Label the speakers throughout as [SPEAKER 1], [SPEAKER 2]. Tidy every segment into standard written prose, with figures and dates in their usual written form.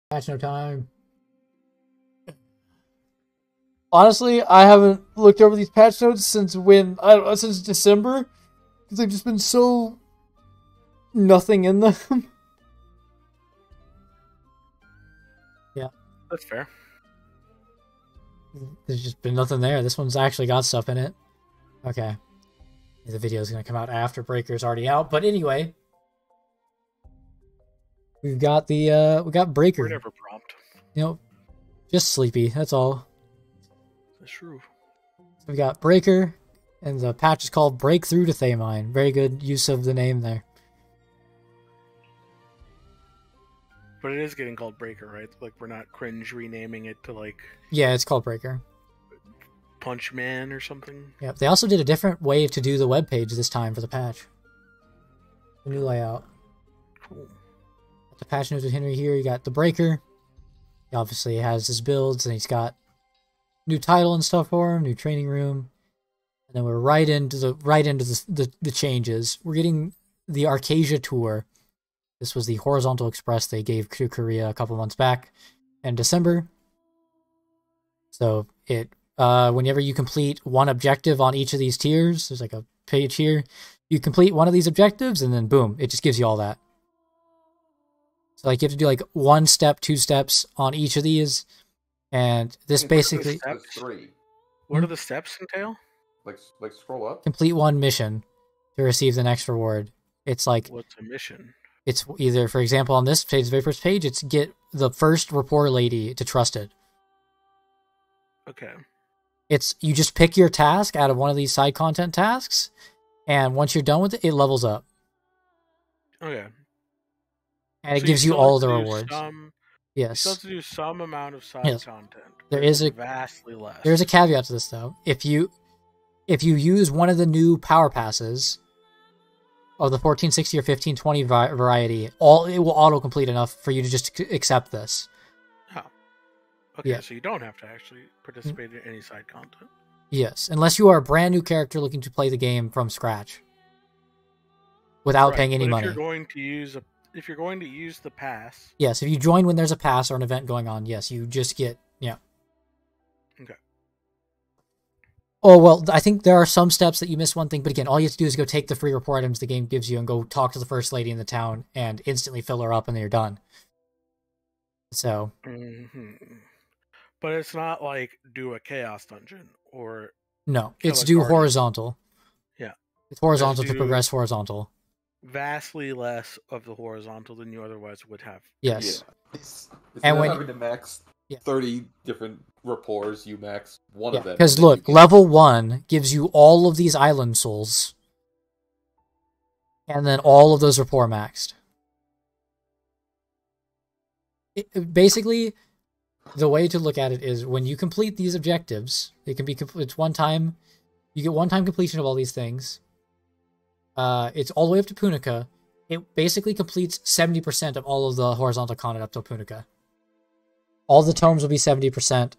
[SPEAKER 1] Patch no time. Honestly, I haven't looked over these patch notes since since December, because they've just been so nothing in them. Yeah,
[SPEAKER 2] that's fair.
[SPEAKER 1] There's just been nothing there. This one's actually got stuff in it. Okay, the video's gonna come out after Breaker's already out, but anyway, we got Breaker.
[SPEAKER 2] We're never prompt.
[SPEAKER 1] You know, just sleepy. That's all.
[SPEAKER 2] That's true.
[SPEAKER 1] So we got Breaker, and the patch is called Breakthrough to Thamine. Very good use of the name there.
[SPEAKER 2] But it is getting called Breaker, right? Like, we're not cringe renaming it to, like...
[SPEAKER 1] Yeah, it's called Breaker.
[SPEAKER 2] Punch Man or something.
[SPEAKER 1] Yep. They also did a different way to do the webpage this time for the patch. A new layout.
[SPEAKER 2] Cool.
[SPEAKER 1] The patch notes with Henry here. You got the Breaker. He obviously has his builds, and he's got new title and stuff for him, new training room. And then we're right into the changes. We're getting the Arcasia tour. This was the Horizontal Express they gave to Korea a couple months back in December. So whenever you complete one objective on each of these tiers, there's like a page here. You complete one of these objectives, and then boom, it just gives you all that. So like you have to do like 1 step, 2 steps on each of these, and this basically.
[SPEAKER 2] What do the steps entail?
[SPEAKER 3] Like scroll up.
[SPEAKER 1] Complete 1 mission to receive the next reward. It's like.
[SPEAKER 2] What's a mission?
[SPEAKER 1] It's either, for example, on this page, the very first page, it's get the first rapport lady to trust it.
[SPEAKER 2] Okay.
[SPEAKER 1] It's you just pick your task out of one of these side content tasks, and once you're done with it, it levels up.
[SPEAKER 2] Okay.
[SPEAKER 1] And it gives you all the rewards. Yes.
[SPEAKER 2] You still have to do some amount of side content.
[SPEAKER 1] There is
[SPEAKER 2] vastly less.
[SPEAKER 1] There's a caveat to this though. If you use one of the new power passes of the 1460 or 1520 variety, it will auto-complete enough for you to just accept this.
[SPEAKER 2] Oh. Okay, so you don't have to actually participate in any side content.
[SPEAKER 1] Yes, unless you are a brand new character looking to play the game from scratch. Without paying any money.
[SPEAKER 2] If you're going to use the pass...
[SPEAKER 1] Yes, if you join when there's a pass or an event going on, yes, you just get... Yeah.
[SPEAKER 2] Okay.
[SPEAKER 1] Oh, well, I think there are some steps that you miss one thing, but again, all you have to do is go take the free report items the game gives you and go talk to the first lady in the town and instantly fill her up and then you're done. So...
[SPEAKER 2] But it's not like do a chaos dungeon or...
[SPEAKER 1] No, it's do horizontal.
[SPEAKER 2] Yeah.
[SPEAKER 1] It's horizontal to progress horizontal.
[SPEAKER 2] Vastly less of the horizontal than you otherwise would have.
[SPEAKER 1] Yes.
[SPEAKER 3] Yeah. It's
[SPEAKER 1] and
[SPEAKER 3] when
[SPEAKER 1] when
[SPEAKER 3] having to max 30 different rapports, you max one of them.
[SPEAKER 1] Because look, level 1 gives you all of these island souls. And then all of those rapport maxed. Basically, the way to look at it is when you complete these objectives, it can be it's one time. You get one-time completion of all these things. It's all the way up to Punica. It basically completes 70% of all of the horizontal content up to Punica. All the tomes will be 70%.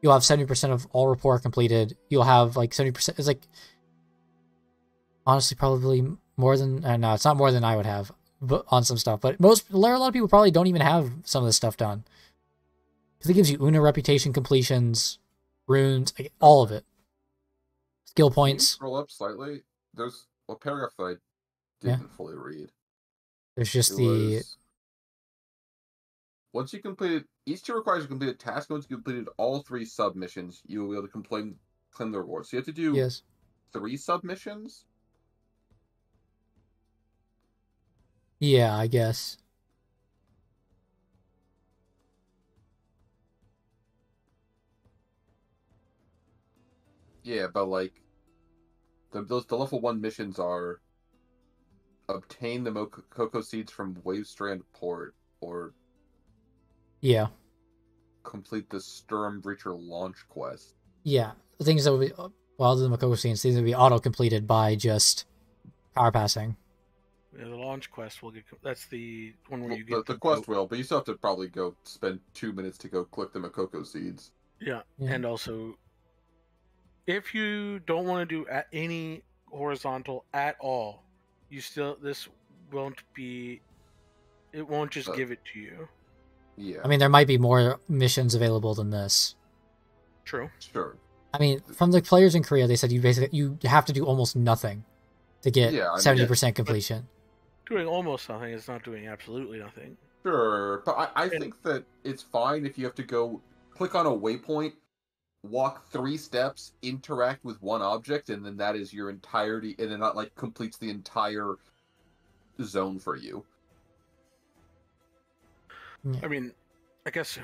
[SPEAKER 1] You'll have 70% of all rapport completed. You'll have like 70%. It's like honestly probably more than no, it's not more than I would have on some stuff. But a lot of people probably don't even have some of this stuff done. Because it gives you Una reputation completions, runes, like, all of it. Skill points.
[SPEAKER 3] Scroll up slightly. There's a paragraph that I didn't fully read.
[SPEAKER 1] There's just
[SPEAKER 3] once you completed each tier requires you complete a task. Once you completed all 3 submissions, you will be able to claim the reward. So you have to do 3 submissions.
[SPEAKER 1] Yeah, I guess.
[SPEAKER 3] Yeah, but like the level 1 missions are obtain the Mokoko seeds from Wavestrand Port or complete the Sturm Breacher launch quest.
[SPEAKER 1] Yeah, the things that would be other than Mokoko seeds, these would be auto completed by just power passing.
[SPEAKER 2] Yeah, the launch quest will get. That's the one where you get
[SPEAKER 3] the quest will, but you still have to probably go spend 2 minutes to go click the Mokoko seeds.
[SPEAKER 2] Yeah, and also, if you don't want to do any horizontal at all, this won't be. It won't just give it to you.
[SPEAKER 3] Yeah.
[SPEAKER 1] I mean, there might be more missions available than this.
[SPEAKER 2] True.
[SPEAKER 3] Sure.
[SPEAKER 1] I mean, from the players in Korea, they said you have to do almost nothing to get 70% completion.
[SPEAKER 2] Doing almost nothing is not doing absolutely nothing.
[SPEAKER 3] Sure, but I think that it's fine if you have to go click on a waypoint, walk 3 steps, interact with one object, and then that is your entirety, and then that like completes the entire zone for you.
[SPEAKER 1] Yeah.
[SPEAKER 2] I mean, I guess so.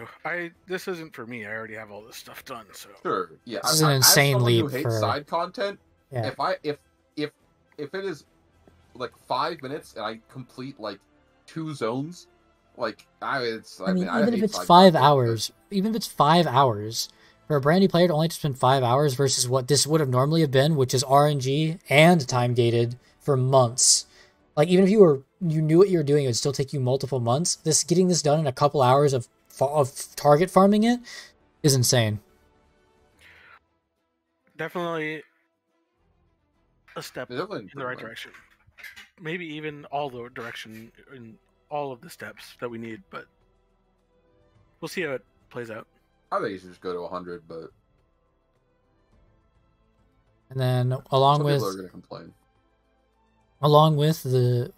[SPEAKER 2] This isn't for me. I already have all this stuff done. So
[SPEAKER 3] Sure, yeah.
[SPEAKER 1] This is an insane leap
[SPEAKER 3] who hates
[SPEAKER 1] for
[SPEAKER 3] side content.
[SPEAKER 1] Yeah.
[SPEAKER 3] If it is like 5 minutes and I complete like 2 zones, like
[SPEAKER 1] even if it's 5 hours, even if it's 5 hours for a brand new player to only spend 5 hours versus what this would have normally have been, which is RNG and time gated for months. Like even if you knew what you were doing, it would still take you multiple months. Getting this done in a couple hours of target farming it is insane.
[SPEAKER 2] Definitely a step in the right direction. Maybe even all the direction in all of the steps that we need, but we'll see how it plays out.
[SPEAKER 3] I think you should just go to 100, but
[SPEAKER 1] and then along with
[SPEAKER 3] people are going to complain.
[SPEAKER 1] Along with the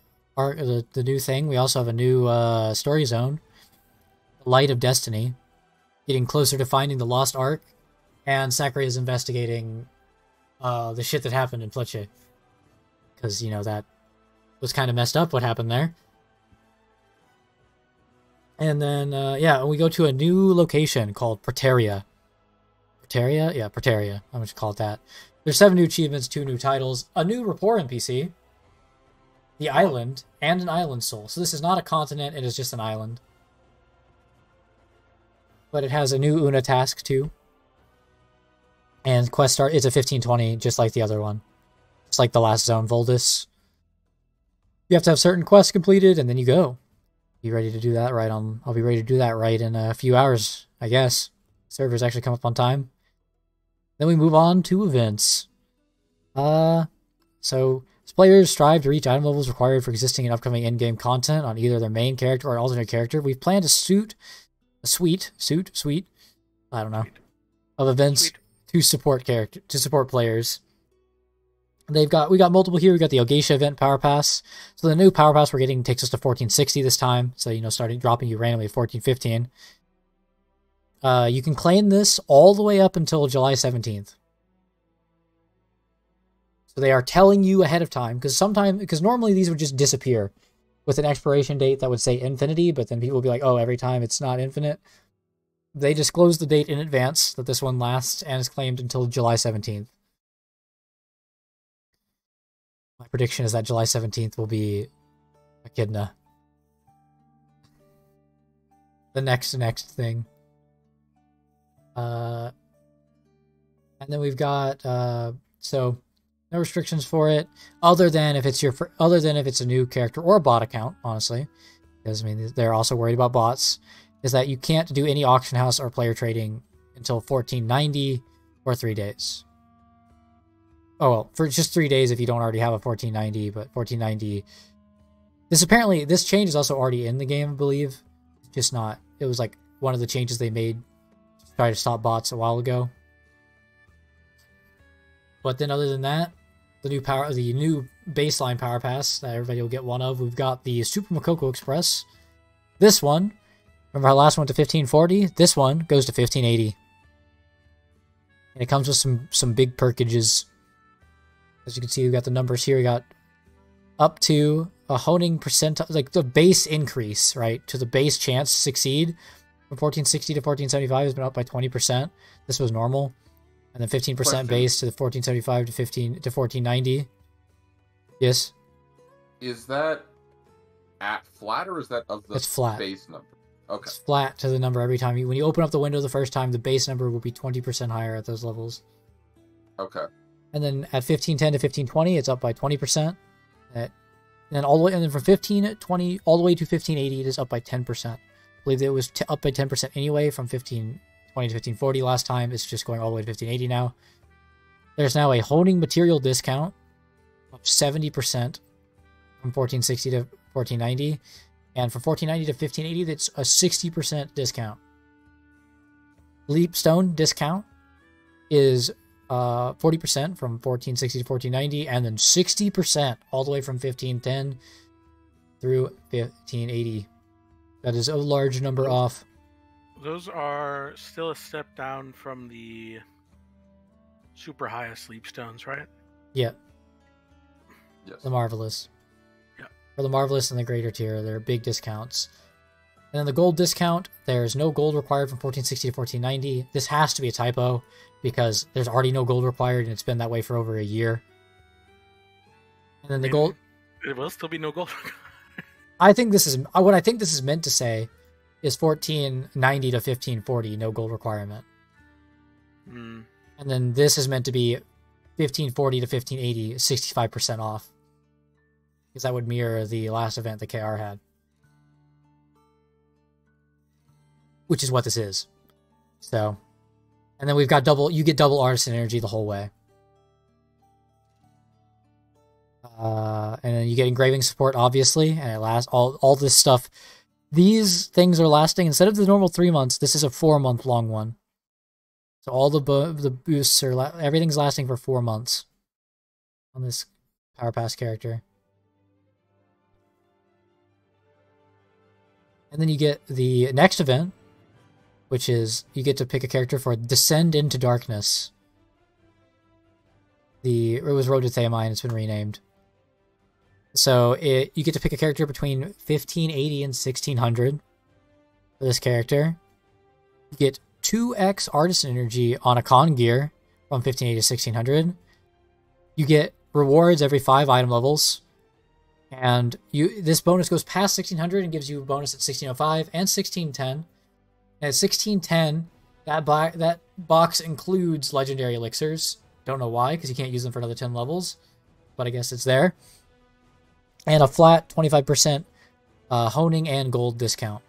[SPEAKER 1] new thing, we also have a new story zone, Light of Destiny, getting closer to finding the lost Ark, and Sakurai is investigating the shit that happened in Fletcher, because that was kind of messed up what happened there. And then we go to a new location called Praeteria. Praeteria? Yeah, Praeteria. I'm just call it that. There's 7 new achievements, 2 new titles, a new rapport NPC, the island, and an island soul. So this is not a continent, it is just an island. But it has a new Una task too. And quest start, it's a 1520, just like the other one. Just like the last zone, Voldus. You have to have certain quests completed, and then you go. Be ready to do that I'll be ready to do that right in a few hours, I guess. Servers actually come up on time. Then we move on to events. So players strive to reach item levels required for existing and upcoming in-game content on either their main character or an alternate character. We've planned a suite, I don't know, of events to support players. We got multiple here. We got the Ogeisha event Power Pass. So the new Power Pass we're getting takes us to 1460 this time. So starting dropping you randomly at 1415. You can claim this all the way up until July 17th. So they are telling you ahead of time, because normally these would just disappear with an expiration date that would say infinity, but then people would be like, oh, every time it's not infinite. They disclose the date in advance that this one lasts and is claimed until July 17th. My prediction is that July 17th will be Echidna. The next thing. And then we've got no restrictions for it, other than if it's a new character or a bot account, honestly, because they're also worried about bots. Is that you can't do any auction house or player trading until 1490 or 3 days. Oh well, for just 3 days if you don't already have a 1490, but 1490. This change is also already in the game, I believe. It's just not. It was like one of the changes they made to try to stop bots a while ago. But then other than that, the new baseline Power Pass that everybody will get one of. We've got the Super Makoko Express. This one, remember our last one to 1540? This one goes to 1580. And it comes with some big perkages. As you can see, we got the numbers here. We got up to a honing percent, like the base increase, right? To the base chance to succeed from 1460 to 1475 has been up by 20%. This was normal. And then 15% base to the 1475 to 1490. Yes.
[SPEAKER 3] Is that at flat or is that of the base number? Okay.
[SPEAKER 1] It's flat to the number every time. When you open up the window the first time, the base number will be 20% higher at those levels.
[SPEAKER 3] Okay.
[SPEAKER 1] And then at 1510 to 1520, it's up by 20%. And then from 1520 all the way to 1580, it is up by 10%. I believe it was up by 10% anyway from 1520 to 1540 last time. It's just going all the way to 1580 now. There's now a honing material discount of 70% from 1460 to 1490. And from 1490 to 1580, that's a 60% discount. Leapstone discount is 40% from 1460 to 1490, and then 60% all the way from 1510 through 1580. That is a large number off.
[SPEAKER 2] Those are still a step down from the super highest Leapstones, right?
[SPEAKER 1] Yeah.
[SPEAKER 3] Yes.
[SPEAKER 1] The Marvelous.
[SPEAKER 2] Yeah.
[SPEAKER 1] For the Marvelous and the Greater tier, they're big discounts. And then the gold discount, there's no gold required from 1460 to 1490. This has to be a typo because there's already no gold required and it's been that way for over a year. And then the gold...
[SPEAKER 2] It will still be no gold.
[SPEAKER 1] I think this is... What I think this is meant to say is 1490 to 1540, no gold requirement.
[SPEAKER 2] Mm.
[SPEAKER 1] And then this is meant to be 1540 to 1580, 65% off. Because that would mirror the last event that KR had. Which is what this is. So, and then we've got you get double artisan energy the whole way. And then you get engraving support, obviously, and it lasts all this stuff. These things are lasting, instead of the normal 3 months, this is a 4-month long one. So all the boosts are, everything's lasting for 4 months on this Power Pass character. And then you get the next event, which is you get to pick a character for Descend into Darkness. It was Road to Theamine, it's been renamed. So you get to pick a character between 1580 and 1600 for this character. You get 2x Artisan Energy on a con gear from 1580 to 1600. You get rewards every 5 item levels. And this bonus goes past 1600 and gives you a bonus at 1605 and 1610. And at 1610, that box includes legendary elixirs. Don't know why, because you can't use them for another 10 levels. But I guess it's there. And a flat 25% honing and gold discount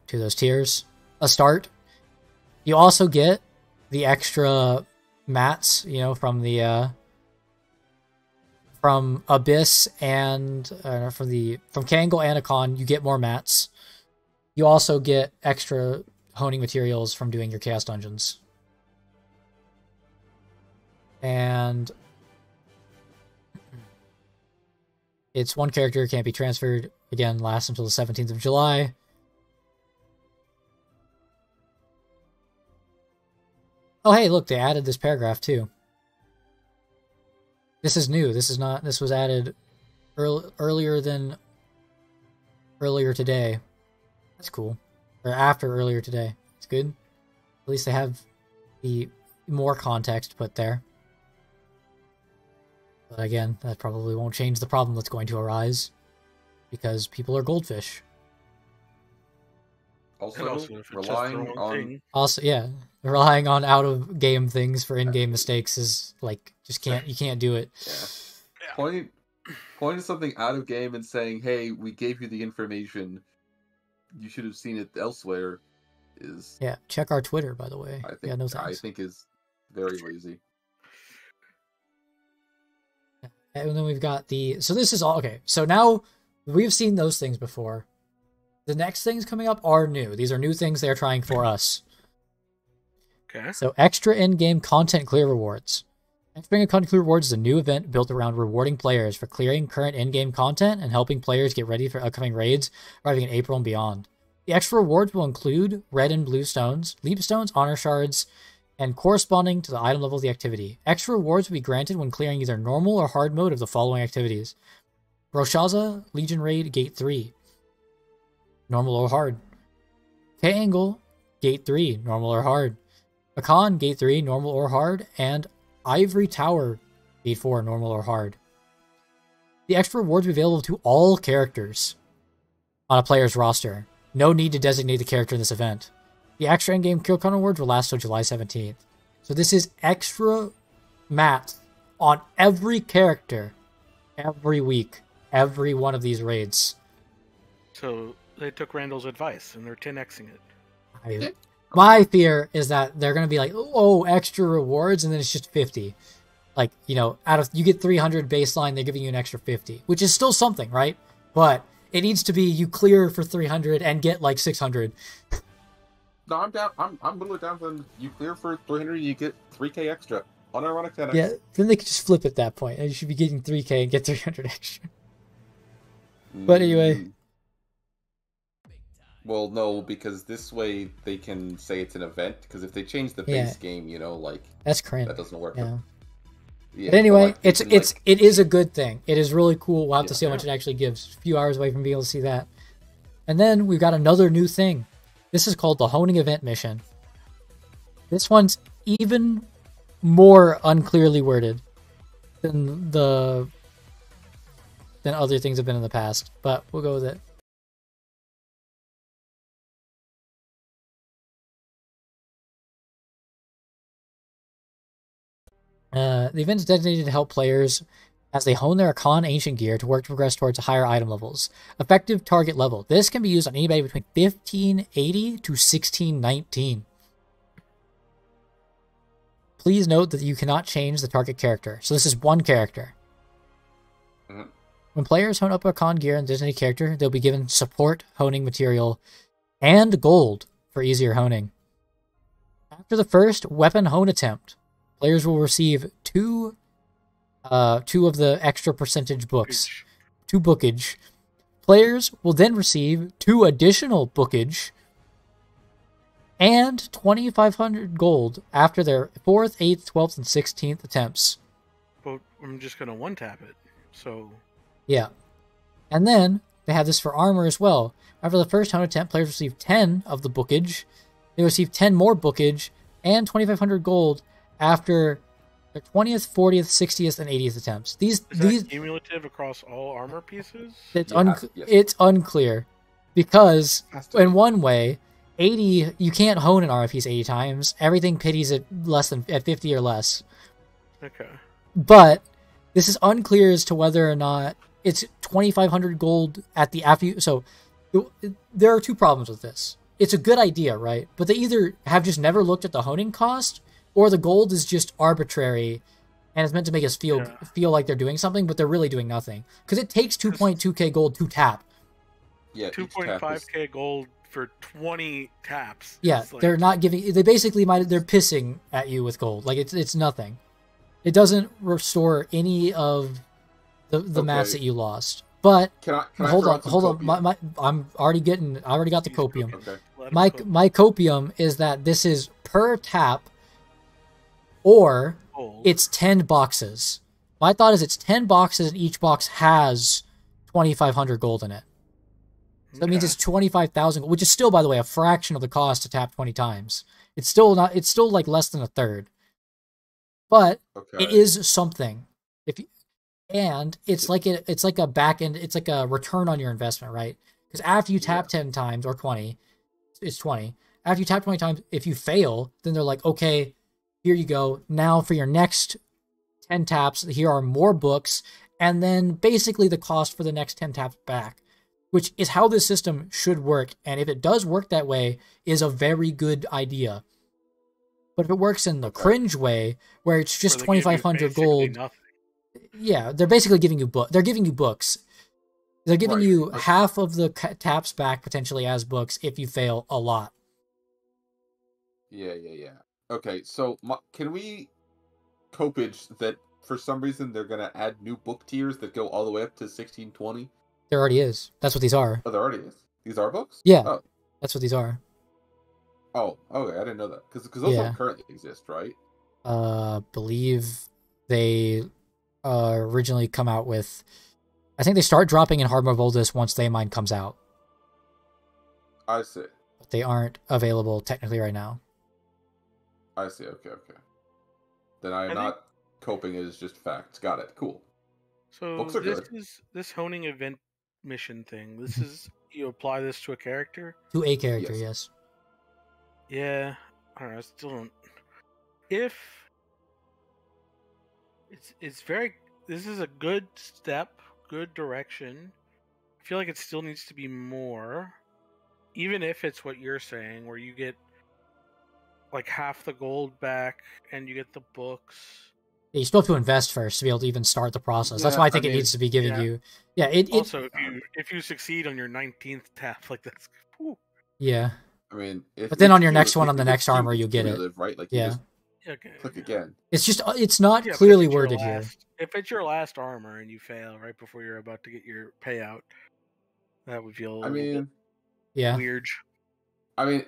[SPEAKER 1] to those tiers. A start. You also get the extra mats, from the from BiS and from Kangol and Akon, you get more mats. You also get extra honing materials from doing your Chaos Dungeons. And it's one character, can't be transferred. Again, lasts until the 17th of July. Oh, hey, look, they added this paragraph too. This is new. This was added earlier today. That's cool. Or after earlier today. It's good. At least they have the more context put there. But again, that probably won't change the problem that's going to arise. Because people are goldfish.
[SPEAKER 3] Also relying on...
[SPEAKER 1] Also, yeah. Relying on out-of-game things for in-game mistakes is, like, you can't do it.
[SPEAKER 3] Yeah. Pointing something out of game and saying, hey, we gave you the information, you should have seen it elsewhere, is...
[SPEAKER 1] Yeah, check our Twitter, by the way.
[SPEAKER 3] I think is very lazy.
[SPEAKER 1] And then we've got so this is all, okay, so now we've seen those things before. The next things coming up are new. These are new things they're trying for us.
[SPEAKER 2] Okay.
[SPEAKER 1] So extra in-game content clear rewards. Extra in-game content clear rewards is a new event built around rewarding players for clearing current in-game content and helping players get ready for upcoming raids arriving in April and beyond. The extra rewards will include red and blue stones, leap stones, honor shards, and corresponding to the item level of the activity. Extra rewards will be granted when clearing either normal or hard mode of the following activities. Roshaza Legion Raid Gate 3. Normal or hard. K-Angle Gate 3. Normal or hard. Akon Gate 3. Normal or hard. And Ivory Tower Gate 4. Normal or hard. The extra rewards will be available to all characters on a player's roster. No need to designate the character in this event. The extra in-game kill count awards will last till July 17th. So this is extra mats on every character every week. Every one of these raids.
[SPEAKER 2] So they took Randall's advice and they're 10xing it.
[SPEAKER 1] My fear is that they're going to be like, oh, extra rewards, and then it's just 50. Like, you get 300 baseline, they're giving you an extra 50, which is still something, right? But It needs to be you clear for 300 and get like 600.
[SPEAKER 3] No, I'm down. I'm literally down for you clear for 300, you get 3k extra. Unironic 10x.
[SPEAKER 1] Yeah, then they could just flip at that point, and you should be getting 3k and get 300 extra. But anyway.
[SPEAKER 3] Well, no, because this way they can say it's an event. Because if they change the base game, you know, like
[SPEAKER 1] that's cringe.
[SPEAKER 3] That doesn't work.
[SPEAKER 1] Yeah.
[SPEAKER 3] Yeah,
[SPEAKER 1] but anyway,
[SPEAKER 3] like,
[SPEAKER 1] it is a good thing. It is really cool. We'll have to see how much
[SPEAKER 3] yeah.
[SPEAKER 1] it actually gives. A few hours away from being able to see that. And then we've got another new thing. This is called the Honing Event Mission. This one's even more unclearly worded than other things have been in the past, but we'll go with it. The event is designated to help players as they hone their Archon Ancient gear to work to progress towards higher item levels. Effective target level. This can be used on anybody between 1580 to 1619. Please note that you cannot change the target character. So this is one character.
[SPEAKER 3] Mm-hmm.
[SPEAKER 1] When players hone up Archon gear and designated character, they'll be given support honing material and gold for easier honing. After the first weapon hone attempt, players will receive two of the extra percentage books. 2 bookage. Players will then receive 2 additional bookage and 2,500 gold after their 4th, 8th, 12th, and 16th attempts.
[SPEAKER 2] But I'm just going to one-tap it, so...
[SPEAKER 1] Yeah. And then, they have this for armor as well. After the first 100 attempt, players receive 10 of the bookage. They receive 10 more bookage and 2,500 gold after their 20th, 40th, 60th, and 80th attempts.
[SPEAKER 2] Is that cumulative across all armor pieces?
[SPEAKER 1] It's unclear. Because, in one way, 80, you can't hone an armor piece 80 times. Everything pities at at 50 or less.
[SPEAKER 2] Okay.
[SPEAKER 1] But, this is unclear as to whether or not it's 2,500 gold at the after you... So, there are 2 problems with this. It's a good idea, right? But they either have just never looked at the honing cost, or the gold is just arbitrary, and it's meant to make us feel like they're doing something, but they're really doing nothing. Because it takes 2.2k gold to tap.
[SPEAKER 2] Yeah, 2.5k gold for 20 taps.
[SPEAKER 1] Yeah,
[SPEAKER 2] like...
[SPEAKER 1] they're not giving... They basically they're pissing at you with gold. Like, it's nothing. It doesn't restore any of the mats that you lost. But hold on. I already got the copium.
[SPEAKER 3] Okay.
[SPEAKER 1] My copium is that this is per tap, or it's 10 boxes. My thought is it's 10 boxes and each box has 2,500 gold in it. So that means it's 25,000, which is still, by the way, a fraction of the cost to tap 20 times. It's still like less than a third. But it is something. And it's like a back end, it's like a return on your investment, right? Because after you tap 10 times or 20, it's 20. After you tap 20 times, if you fail, then they're like, okay, here you go. Now for your next 10 taps, here are more books, and then basically the cost for the next 10 taps back, which is how this system should work. And if it does work that way, is a very good idea. But if it works in the cringe way, where it's just 2,500 gold, yeah, they're basically giving you They're giving you books. They're giving you half of the taps back potentially as books if you fail a lot.
[SPEAKER 3] Yeah. Okay, so can we copage that for some reason they're gonna add new book tiers that go all the way up to 1620?
[SPEAKER 1] There already is. That's what these are.
[SPEAKER 3] Oh, there already is. These are books?
[SPEAKER 1] Yeah, that's what these are.
[SPEAKER 3] Oh, okay, I didn't know that because those don't currently exist, right?
[SPEAKER 1] Believe they originally come out with. I think they start dropping in Hard Mode Voltus once Daemon comes out.
[SPEAKER 3] I see.
[SPEAKER 1] But they aren't available technically right now.
[SPEAKER 3] I see. Okay. Then I'm not coping. It is just facts. Got it. Cool.
[SPEAKER 2] So
[SPEAKER 3] books are good.
[SPEAKER 2] This honing event mission thing. This is you apply this to a character.
[SPEAKER 1] To a character, yes.
[SPEAKER 2] Yeah, I don't know. I still don't. If it's very. This is a good step, good direction. I feel like it still needs to be more. Even if it's what you're saying, where you get like half the gold back and you get the books.
[SPEAKER 1] You still have to invest first to be able to even start the process. That's why I think it needs to be giving you. Yeah.
[SPEAKER 2] Also, if you succeed on your 19th tap, like that's. Whew.
[SPEAKER 1] Yeah.
[SPEAKER 3] I mean,
[SPEAKER 1] but then on your next one, on the next armor, you get it.
[SPEAKER 3] Right? Like,
[SPEAKER 1] yeah.
[SPEAKER 3] Click again.
[SPEAKER 1] It's not clearly worded here.
[SPEAKER 2] If it's your last armor and you fail right before you're about to get your payout, that would feel a little bit weird.
[SPEAKER 3] I mean,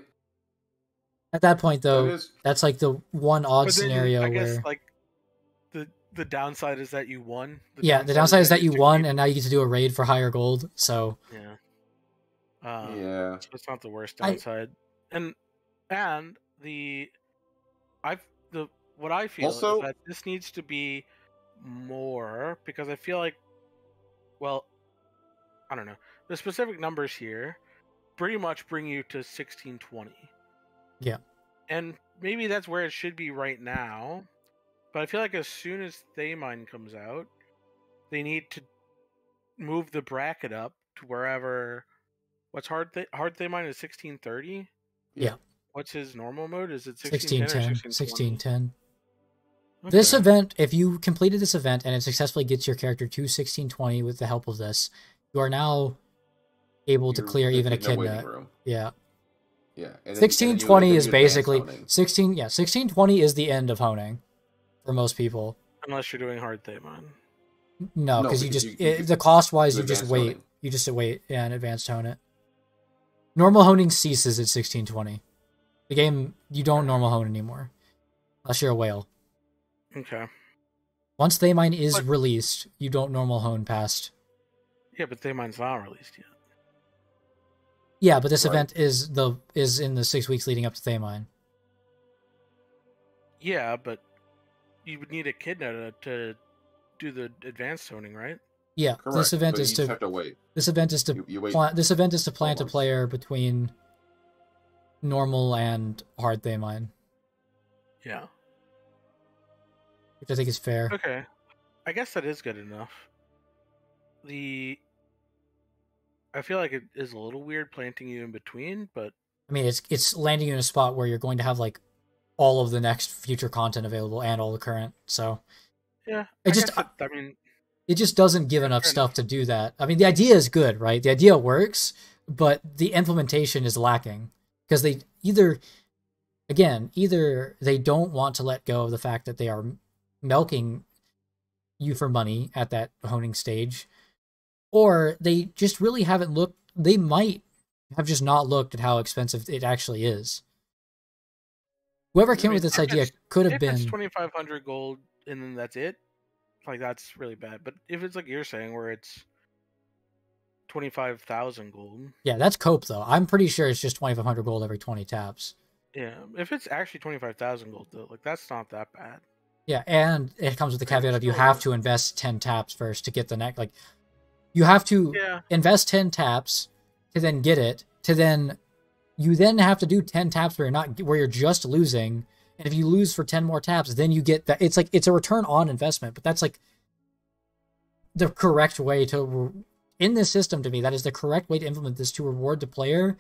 [SPEAKER 1] at that point though, that's like the one odd scenario
[SPEAKER 2] I guess,
[SPEAKER 1] where
[SPEAKER 2] like the downside is that you won.
[SPEAKER 1] The downside is that you won, and now you get to do a raid for higher gold. So
[SPEAKER 2] so it's not the worst downside. What I feel is that this needs to be more, because I feel like, well, I don't know, the specific numbers here pretty much bring you to 1620.
[SPEAKER 1] Yeah.
[SPEAKER 2] And maybe that's where it should be right now, but I feel like as soon as Thaymine comes out, they need to move the bracket up to wherever. What's hard Thaymine is 1630?
[SPEAKER 1] Yeah.
[SPEAKER 2] What's his normal mode? Is it
[SPEAKER 1] 1610? 1610. Okay. This event, if you completed this event and it successfully gets your character to 1620 with the help of this, you are now able to clear even Echidna. Yeah.
[SPEAKER 3] Yeah.
[SPEAKER 1] 1620 is basically 1620 is the end of honing for most people.
[SPEAKER 2] Unless you're doing hard Thaymine.
[SPEAKER 1] No, because the cost wise you just wait. Honing. You just wait and advanced hone it. Normal honing ceases at 1620. The game, you don't normal hone anymore. Unless you're a whale.
[SPEAKER 2] Okay.
[SPEAKER 1] Once Thaymine is released, you don't normal hone past.
[SPEAKER 2] Yeah, but Thaymine's not released yet.
[SPEAKER 1] Yeah, but this event is in the 6 weeks leading up to Thaymine.
[SPEAKER 2] Yeah, but you would need Echidna to do the advanced honing, right?
[SPEAKER 1] Yeah, correct. This event is to.
[SPEAKER 3] Have to wait.
[SPEAKER 1] This event is to. This event is to plant a player between normal and hard Thaymine.
[SPEAKER 2] Yeah.
[SPEAKER 1] Which I think is fair.
[SPEAKER 2] Okay. I guess that is good enough. I feel like it is a little weird planting you in between, but
[SPEAKER 1] I mean it's landing you in a spot where you're going to have like all of the next future content available and all the current. So
[SPEAKER 2] yeah.
[SPEAKER 1] It just doesn't give enough stuff to do that. I mean, the idea is good, right? The idea works, but the implementation is lacking because they either they don't want to let go of the fact that they are milking you for money at that honing stage, or they just really haven't looked. They might have just not looked at how expensive it actually is. Whoever came with this idea could have been
[SPEAKER 2] 2,500 gold, and then that's it. Like, that's really bad. But if it's like you're saying, where it's 25,000 gold.
[SPEAKER 1] Yeah, that's cope though. I'm pretty sure it's just 2,500 gold every 20 taps.
[SPEAKER 2] Yeah, if it's actually 25,000 gold though, like that's not that bad.
[SPEAKER 1] Yeah, and it comes with the caveat of you have to invest 10 taps first to get the next. Like, you have to invest 10 taps to then get it. You then have to do 10 taps where you're just losing. And if you lose for 10 more taps, then you get that. It's a return on investment, but that's like the correct way to, in this system, to me, that is the correct way to implement this to reward the player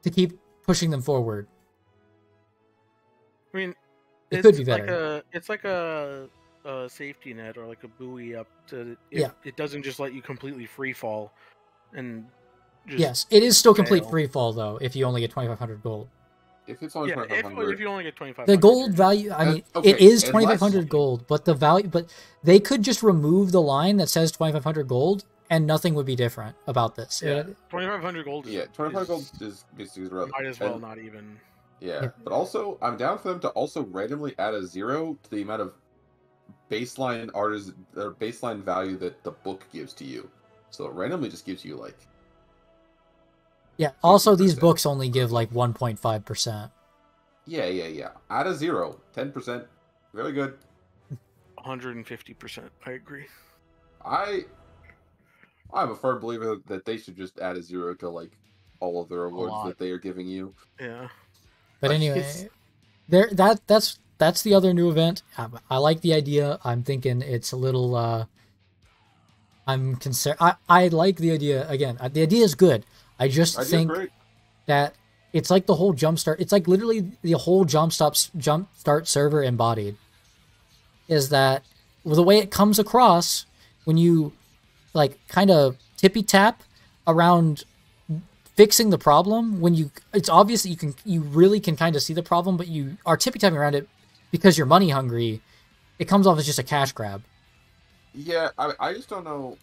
[SPEAKER 1] to keep pushing them forward.
[SPEAKER 2] I mean,
[SPEAKER 1] it could be better.
[SPEAKER 2] It's like a safety net or like a buoy up to. It doesn't just let you completely free fall, and
[SPEAKER 1] yes, it is still complete free fall though. If you only get 2,500 gold.
[SPEAKER 3] If it's only 2,500,
[SPEAKER 2] if you only get 2,500,
[SPEAKER 1] the gold value. I mean, it is 2,500 gold, but the value. But they could just remove the line that says 2,500 gold, and nothing would be different about this.
[SPEAKER 2] Yeah, 2,500 gold.
[SPEAKER 3] 2,500 gold is basically relevant.
[SPEAKER 2] Might as well not even.
[SPEAKER 3] Yeah, but also I'm down for them to also randomly add a 0 to the amount of baseline baseline value that the book gives to you. So it randomly just gives you like.
[SPEAKER 1] Yeah. Also, these books only give like 1.5%.
[SPEAKER 3] Yeah. Add a 0, 10%. Very good.
[SPEAKER 2] 150%. I agree.
[SPEAKER 3] I'm a firm believer that they should just add a 0 to like all of the rewards that they are giving you.
[SPEAKER 2] Yeah.
[SPEAKER 1] But anyway, that's the other new event. I like the idea. I'm thinking it's a little. I'm concerned. I like the idea again. The idea is good. I just think that it's like the whole jumpstart. It's like literally the whole jumpstart server embodied. is that the way it comes across when you like kind of tippy tap around fixing the problem, when it's obvious that you really can kind of see the problem, but you are tippy tapping around it because you're money hungry, it comes off as just a cash grab.
[SPEAKER 3] Yeah, I just don't know.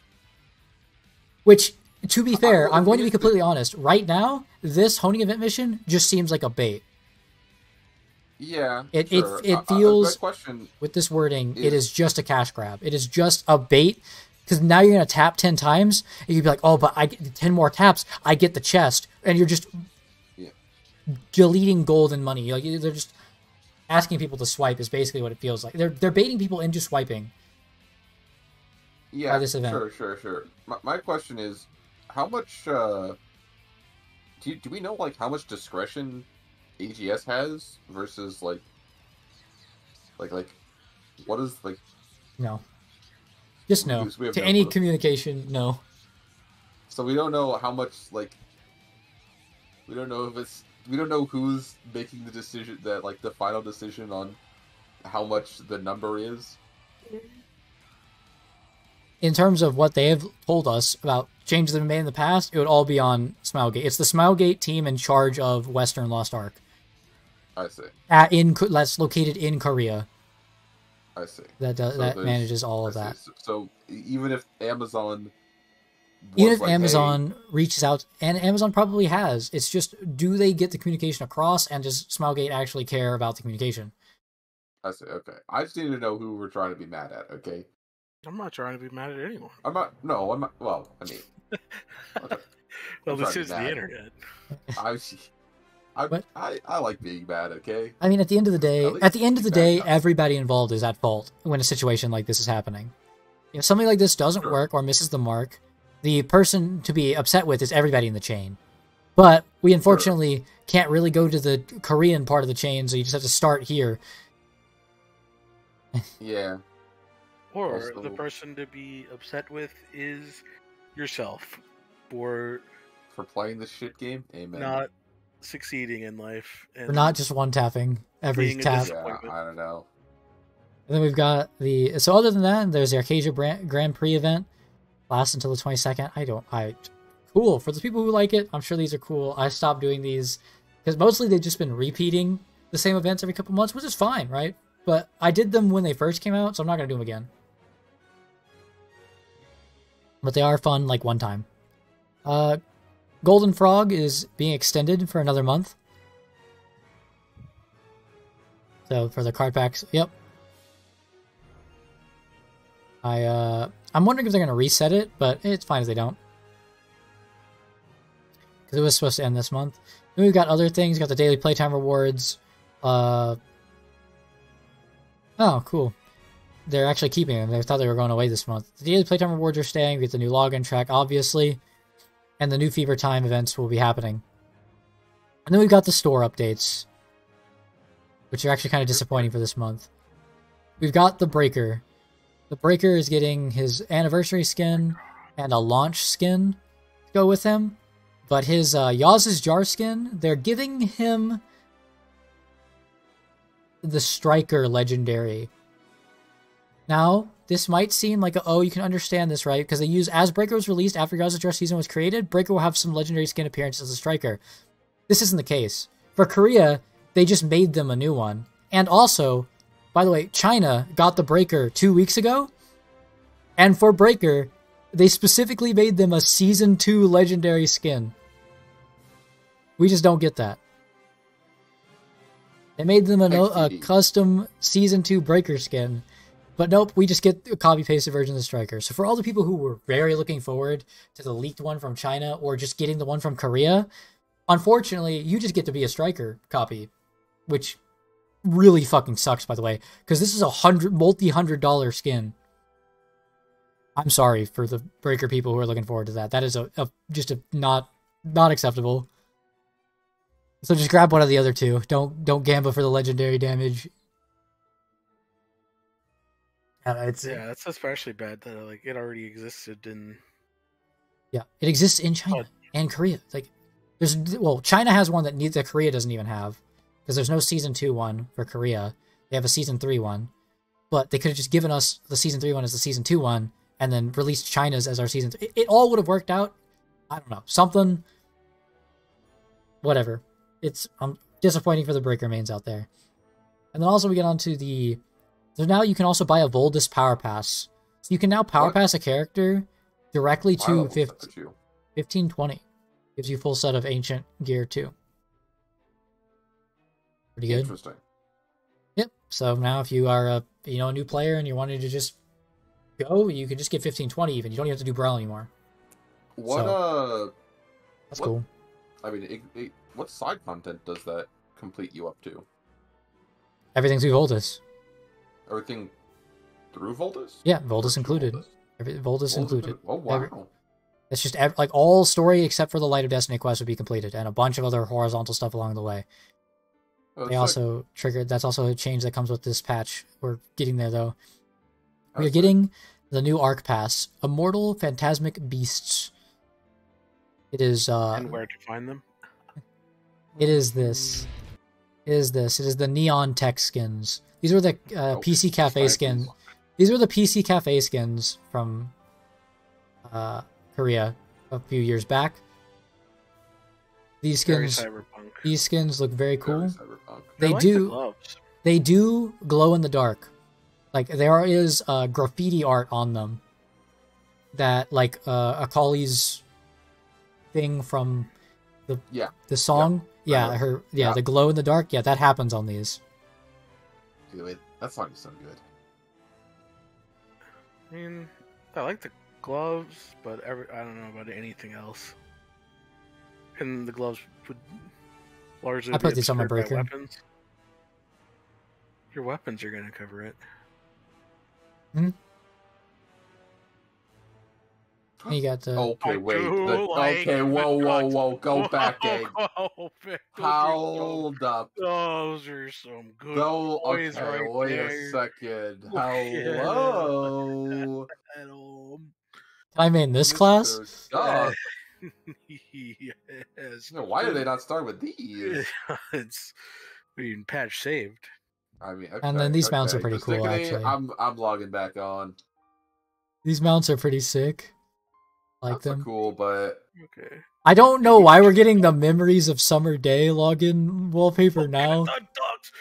[SPEAKER 1] Which, to be fair, I'm going to be completely honest. Right now, this honing event mission just seems like a bait.
[SPEAKER 3] Yeah,
[SPEAKER 1] it
[SPEAKER 3] sure.
[SPEAKER 1] feels
[SPEAKER 3] question
[SPEAKER 1] with this wording, it is just a cash grab. It is just a bait, because now you're gonna tap 10 times, and you'd be like, "Oh, but I get 10 more taps, I get the chest," and you're just deleting gold and money. Like they're just asking people to swipe is basically what it feels like. They're baiting people into swiping.
[SPEAKER 3] Yeah,
[SPEAKER 1] by this event.
[SPEAKER 3] Sure. My question is, how much? Do we know like how much discretion AGS has versus like what is like?
[SPEAKER 1] No, just no. To any communication, no.
[SPEAKER 3] So we don't know how much like. We don't know who's making the decision, that like the final decision on how much the number is.
[SPEAKER 1] In terms of what they have told us about changes that have been made in the past, it would all be on Smilegate. It's the Smilegate team in charge of Western Lost Ark.
[SPEAKER 3] I see.
[SPEAKER 1] That's located in Korea.
[SPEAKER 3] I see.
[SPEAKER 1] That manages all of that.
[SPEAKER 3] So even if Amazon...
[SPEAKER 1] Amazon reaches out, and Amazon probably has, it's just, do they get the communication across, and does Smilegate actually care about the communication?
[SPEAKER 3] I see, okay. I just need to know who we're trying to be mad at, okay?
[SPEAKER 2] I'm not trying to be mad at anyone.
[SPEAKER 3] I'm not, well, I mean...
[SPEAKER 2] well, this is the internet.
[SPEAKER 3] I like being mad, okay?
[SPEAKER 1] I mean, at the end of the day, everybody involved is at fault when a situation like this is happening. If something like this doesn't work or misses the mark, the person to be upset with is everybody in the chain. But we unfortunately can't really go to the Korean part of the chain, so you just have to start here.
[SPEAKER 3] Yeah.
[SPEAKER 2] Or also, the person to be upset with is yourself for
[SPEAKER 3] playing this shit game. Amen.
[SPEAKER 2] Not succeeding in life.
[SPEAKER 1] And for not just one tapping every tap.
[SPEAKER 3] Yeah, I don't know.
[SPEAKER 1] And then we've got so other than that, there's the Arcadia Grand Prix event. Lasts until the 22nd. Cool. For the people who like it, I'm sure these are cool. I stopped doing these because mostly they've just been repeating the same events every couple months, which is fine, right? But I did them when they first came out, so I'm not going to do them again. But they are fun, like one time. Golden Frog is being extended for another month. So for the card packs, yep. I'm wondering if they're going to reset it, but it's fine if they don't. Because it was supposed to end this month. Then we've got other things. We've got the daily playtime rewards. Oh, cool. They're actually keeping them. They thought they were going away this month. The daily playtime rewards are staying. We get the new login track, obviously. And the new Fever Time events will be happening. And then we've got the store updates, which are actually kind of disappointing for this month. We've got the Breaker. The Breaker is getting his anniversary skin and a launch skin to go with him. But his Yaz's Jar skin, they're giving him the Striker Legendary. Now, this might seem like, you can understand this, right? Because they use, as Breaker was released after Yaz's Jar season was created, Breaker will have some legendary skin appearances as a Striker. This isn't the case. For Korea, they just made them a new one. And also, by the way, China got the Breaker 2 weeks ago, and for Breaker, they specifically made them a Season 2 legendary skin. We just don't get that. They made them a custom Season 2 Breaker skin, but nope, we just get a copy-pasted version of the Striker. So for all the people who were very looking forward to the leaked one from China, or just getting the one from Korea, unfortunately, you just get to be a Striker copy, which really fucking sucks, by the way, because this is a multi-$100 skin. I'm sorry for the Breaker people who are looking forward to that. That is just not acceptable. So just grab one of the other two. Don't gamble for the legendary damage.
[SPEAKER 2] That's especially bad that like it already existed in.
[SPEAKER 1] Yeah, it exists in China and Korea. Like, China has one that Korea doesn't even have. Because there's no Season 2 one for Korea. They have a Season 3 one. but they could have just given us the season 3 one as the season 2 one, and then released China's as our season 3. It all would have worked out. I don't know, something. Whatever. It's disappointing for the Breaker mains out there. And then also we get onto the. So now you can also buy a Voldus Power Pass. So you can now Power Pass a character directly to 1520. Gives you full set of Ancient gear too. Pretty good.
[SPEAKER 3] Interesting.
[SPEAKER 1] Yep. So now if you are a new player and you're wanting to just go, you can just get 1520 even. You don't even have to do Brawl anymore. That's cool.
[SPEAKER 3] I mean, what side content does that complete you up to?
[SPEAKER 1] Everything through Voldus.
[SPEAKER 3] Everything through Voldus?
[SPEAKER 1] Yeah, Voldus included. Voldus included.
[SPEAKER 3] Oh, wow.
[SPEAKER 1] It's just like all story except for the Light of Destiny quest would be completed, and a bunch of other horizontal stuff along the way. They also triggered. That's also a change that comes with this patch. We're getting there though. We're getting the new Arc Pass, Immortal Phantasmic Beasts. It is.
[SPEAKER 2] And where to find them?
[SPEAKER 1] It is this. It is this. It is the Neon Tech skins. These were the PC Cafe skins. These were the PC Cafe skins from Korea a few years back. These skins look very cool. They do glow in the dark. Like there is graffiti art on them that like Akali's thing from the song. The glow in the dark. Yeah, that happens on these.
[SPEAKER 3] Good. That song is so good.
[SPEAKER 2] I mean, I like the gloves, but I don't know about anything else. And the gloves would largely
[SPEAKER 1] I put these on my Breaker.
[SPEAKER 2] Weapons. Your weapons are going to cover it.
[SPEAKER 1] Hmm. You got the.
[SPEAKER 3] Okay, wait. Whoa. Go back, Egg. Hold up.
[SPEAKER 2] Those are some good
[SPEAKER 3] wait a second. Hello.
[SPEAKER 1] Can I main this class?
[SPEAKER 2] Yes.
[SPEAKER 3] No, why do they not start with these?
[SPEAKER 2] It's being patch saved.
[SPEAKER 3] I mean,
[SPEAKER 1] and then these mounts are pretty cool. Actually,
[SPEAKER 3] I'm logging back on.
[SPEAKER 1] These mounts are pretty sick. Like them.
[SPEAKER 3] Cool, but
[SPEAKER 2] okay.
[SPEAKER 1] I don't know why we're getting the Memories of Summer Day login wallpaper now.
[SPEAKER 2] The ducks.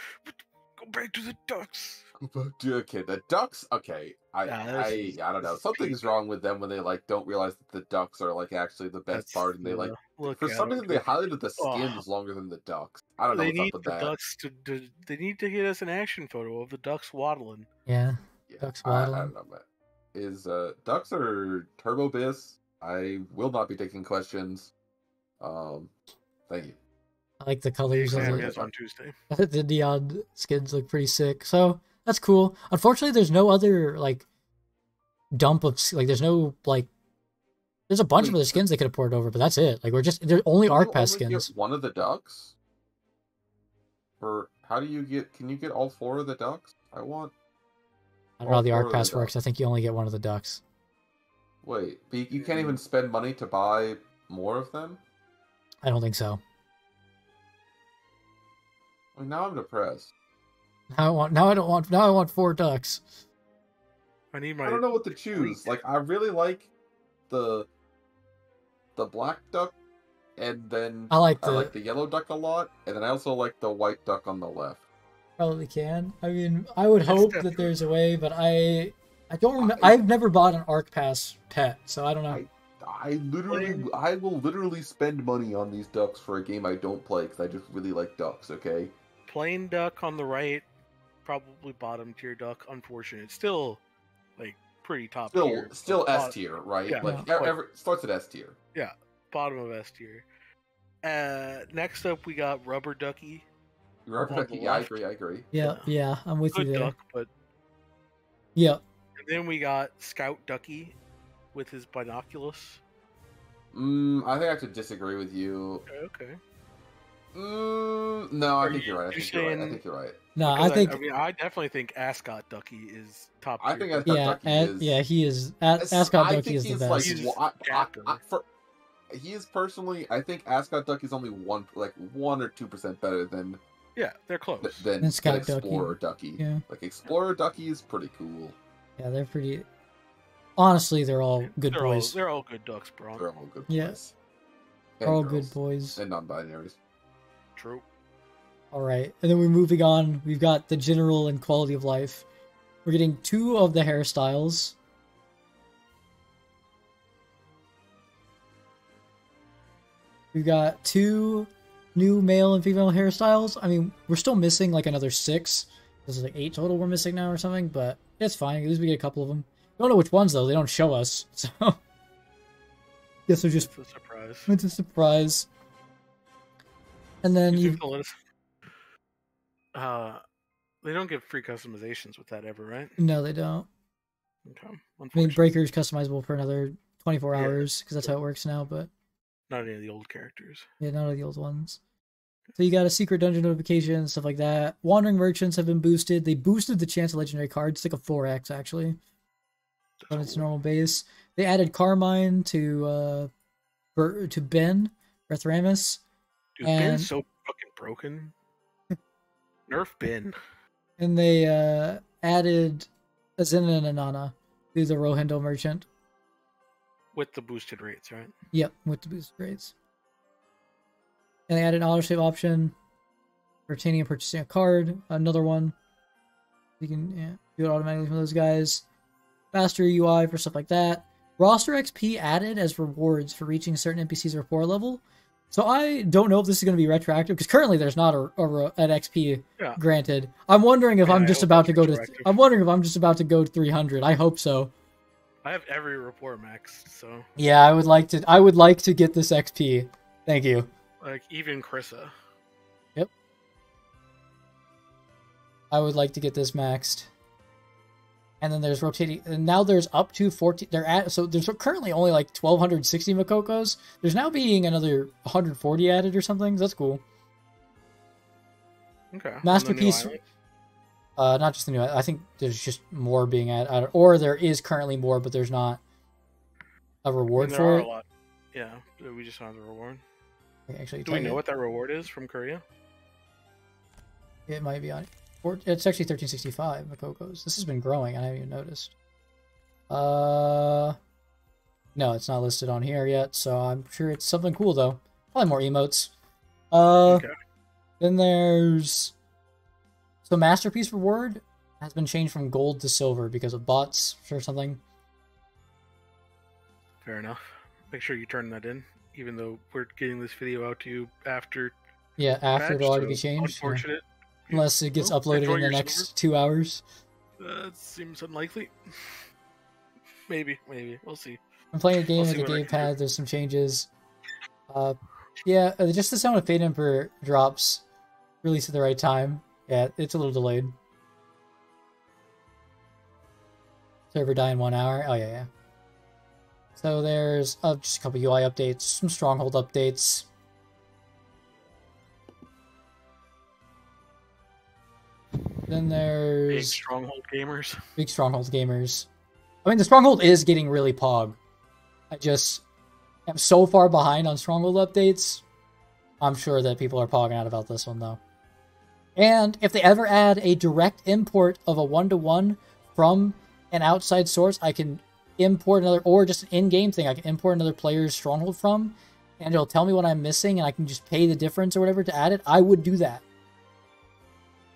[SPEAKER 2] Go back to the ducks.
[SPEAKER 3] Okay, the ducks. Okay, I don't know. Something's wrong with them when they like don't realize that the ducks are like actually the best part, and they like for some reason they highlighted the skins longer than the ducks. I don't know what's up with that.
[SPEAKER 2] Ducks they need to get us an action photo of the ducks waddling.
[SPEAKER 1] Yeah, ducks waddling.
[SPEAKER 3] I don't know, man. Is ducks or Turbo BiS? I will not be taking questions. Thank you.
[SPEAKER 1] I like the colors of it.
[SPEAKER 2] On Tuesday.
[SPEAKER 1] The neon skins look pretty sick. So that's cool. Unfortunately, there's no other like dump of like. There's no like. There's a bunch of other skins they could have poured over, but that's it. Like they're only Arc Pass skins.
[SPEAKER 3] One of the ducks. Or how do you get? Can you get all 4 of the ducks? I don't know
[SPEAKER 1] how the Arc Pass works. I think you only get one of the ducks.
[SPEAKER 3] Wait, you can't even spend money to buy more of them?
[SPEAKER 1] I don't think so.
[SPEAKER 3] I mean, now I'm depressed.
[SPEAKER 1] Now I want 4 ducks.
[SPEAKER 2] I don't
[SPEAKER 3] know what to choose. Like I really like the black duck, and then I like the yellow duck a lot, and then I also like the white duck on the left.
[SPEAKER 1] Probably can. I mean, I would hope that there's a way, but I don't remember. I've never bought an Arc Pass pet, so I don't know.
[SPEAKER 3] I will literally spend money on these ducks for a game I don't play because I just really like ducks. Okay.
[SPEAKER 2] Plain duck on the right, probably bottom tier duck. Unfortunate. Still, like pretty top tier.
[SPEAKER 3] Still S tier, right?
[SPEAKER 2] Yeah,
[SPEAKER 3] like starts at S tier.
[SPEAKER 2] Yeah, bottom of S tier. Next up we got Rubber Ducky.
[SPEAKER 3] Yeah, I agree.
[SPEAKER 1] Yeah, I'm with you there.
[SPEAKER 2] Duck, but
[SPEAKER 1] yeah.
[SPEAKER 2] And then we got Scout Ducky with his binoculars.
[SPEAKER 3] I think I have to disagree with you.
[SPEAKER 2] Okay.
[SPEAKER 3] No, I think you're right. I think you're right.
[SPEAKER 1] No, I think.
[SPEAKER 2] I definitely think Ascot Ducky is top tier.
[SPEAKER 3] I think Ascot Ducky is.
[SPEAKER 1] Yeah, he is. Ascot Ducky is the best.
[SPEAKER 3] He is personally. I think Ascot Ducky is only 1 or 2% better than
[SPEAKER 2] Yeah, they're close.
[SPEAKER 3] Than
[SPEAKER 1] Scout
[SPEAKER 3] Explorer Ducky.
[SPEAKER 1] Yeah.
[SPEAKER 3] Like Explorer Ducky is pretty cool.
[SPEAKER 1] Yeah, they're pretty. Honestly, they're all good boys.
[SPEAKER 2] They're all good ducks, bro.
[SPEAKER 3] They're all good boys.
[SPEAKER 1] Yeah. They're all good boys.
[SPEAKER 3] And non-binaries.
[SPEAKER 2] True.
[SPEAKER 1] All right, and then we're moving on. We've got the general and quality of life. We're getting 2 of the hairstyles. We've got 2 new male and female hairstyles. I mean, we're still missing like another 6. This is like 8 total we're missing now or something, but it's fine. At least we get a couple of them. Don't know which ones though. They don't show us, so guess they're just
[SPEAKER 2] It's a surprise.
[SPEAKER 1] it's a surprise. And then you
[SPEAKER 2] they don't give free customizations with that ever, right?
[SPEAKER 1] no, they don't.
[SPEAKER 2] Okay.
[SPEAKER 1] I mean, Breaker's customizable for another 24 hours because that's how it works now, but
[SPEAKER 2] not any of the old characters.
[SPEAKER 1] yeah, none of the old ones. So you got a secret dungeon notification, stuff like that. Wandering merchants have been boosted. They boosted the chance of legendary cards. It's like a 4x actually on its normal base. They added Carmine to Ben Rethramus.
[SPEAKER 2] Dude,
[SPEAKER 1] and
[SPEAKER 2] Ben's so fucking broken. Nerf Ben.
[SPEAKER 1] And they added Azina and Anana to the Rohendo merchant.
[SPEAKER 2] With the boosted rates, right?
[SPEAKER 1] Yep, with the boosted rates. And they added an autosave option for obtaining and purchasing a card. Another one. You can do it automatically from those guys. Faster UI for stuff like that. Roster XP added as rewards for reaching certain NPCs rapport level. So I don't know if this is going to be retroactive because currently there's not an XP granted. I'm wondering if I'm just about to go to. I'm wondering if I'm just about to go to 300. I hope so.
[SPEAKER 2] I have every rapport maxed, so
[SPEAKER 1] yeah, I would like to. I would like to get this XP. Thank you.
[SPEAKER 2] Like even Krissa.
[SPEAKER 1] Yep. I would like to get this maxed. And then there's rotating, and now there's up to 14. So there's currently only like 1,260 Makokos. There's now being another 140 added or something. That's cool.
[SPEAKER 2] Okay.
[SPEAKER 1] Masterpiece. Not just the new. I think there's just more being added, or there is currently more, but there's not a reward for it.
[SPEAKER 2] A lot. Yeah, we just found the reward.
[SPEAKER 1] Actually,
[SPEAKER 2] do we know what that reward is from Korea?
[SPEAKER 1] It might be on. It's actually 1365 Makokos. This has been growing. I haven't even noticed. No, it's not listed on here yet, so I'm sure it's something cool though. Probably more emotes. Okay. Then there's Masterpiece reward has been changed from gold to silver because of bots or something.
[SPEAKER 2] Fair enough. Make sure you turn that in, even though we're getting this video out to you after.
[SPEAKER 1] Yeah, after it'll already be changed.
[SPEAKER 2] Unfortunate.
[SPEAKER 1] Yeah. Unless it gets uploaded in the next 2 hours.
[SPEAKER 2] That seems unlikely. Maybe. We'll see.
[SPEAKER 1] I'm playing a game with the gamepad. There's some changes. Yeah, just the sound of Fate Emperor drops released at the right time. Yeah, it's a little delayed. Server die in 1 hour. Oh, yeah. So there's just a couple UI updates, some Stronghold updates. Then there's...
[SPEAKER 2] Big Stronghold gamers.
[SPEAKER 1] Big Stronghold gamers. I mean, the Stronghold is getting really pog. I just am so far behind on Stronghold updates. I'm sure that people are pogging out about this one, though. And if they ever add a direct import of a 1-to-1 from an outside source, I can import another, or just an in-game thing, I can import another player's Stronghold from, and it'll tell me what I'm missing, and I can just pay the difference or whatever to add it. I would do that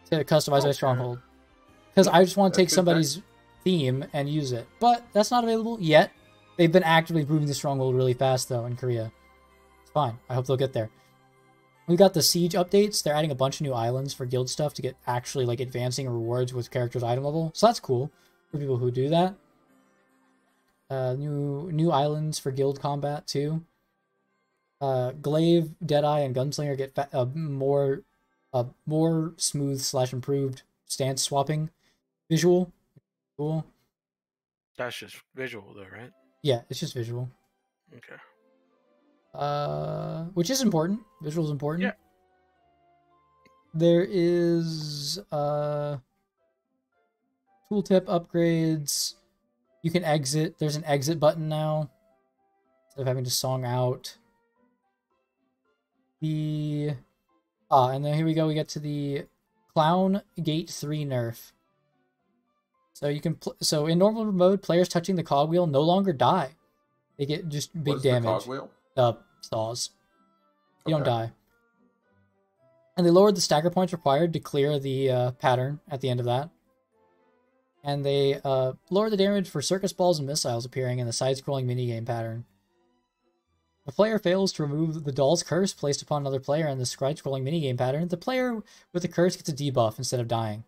[SPEAKER 1] to customize my Stronghold. Because I just want to take somebody's theme and use it. But that's not available yet. They've been actively improving the Stronghold really fast, though, in Korea. It's fine. I hope they'll get there. We got the Siege updates. They're adding a bunch of new islands for guild stuff to get actually, like, advancing rewards with characters' item level. So that's cool for people who do that. New islands for guild combat, too. Glaive, Deadeye, and Gunslinger get more smooth / improved stance swapping visual. Cool.
[SPEAKER 2] That's just visual though, right?
[SPEAKER 1] Yeah, it's just visual.
[SPEAKER 2] Okay.
[SPEAKER 1] Which is important. Visual is important.
[SPEAKER 2] Yeah.
[SPEAKER 1] There is tooltip upgrades. You can exit. There's an exit button now instead of having to song out. The And then here we go. We get to the Clown Gate 3 nerf. So you can so in normal mode, players touching the cogwheel no longer die. They get just big damage.
[SPEAKER 3] The cogwheel?
[SPEAKER 1] Saws. You don't die. And they lowered the stagger points required to clear the pattern at the end of that. And they lowered the damage for circus balls and missiles appearing in the side-scrolling minigame pattern. If a player fails to remove the doll's curse placed upon another player in the side-scrolling minigame pattern, the player with the curse gets a debuff instead of dying.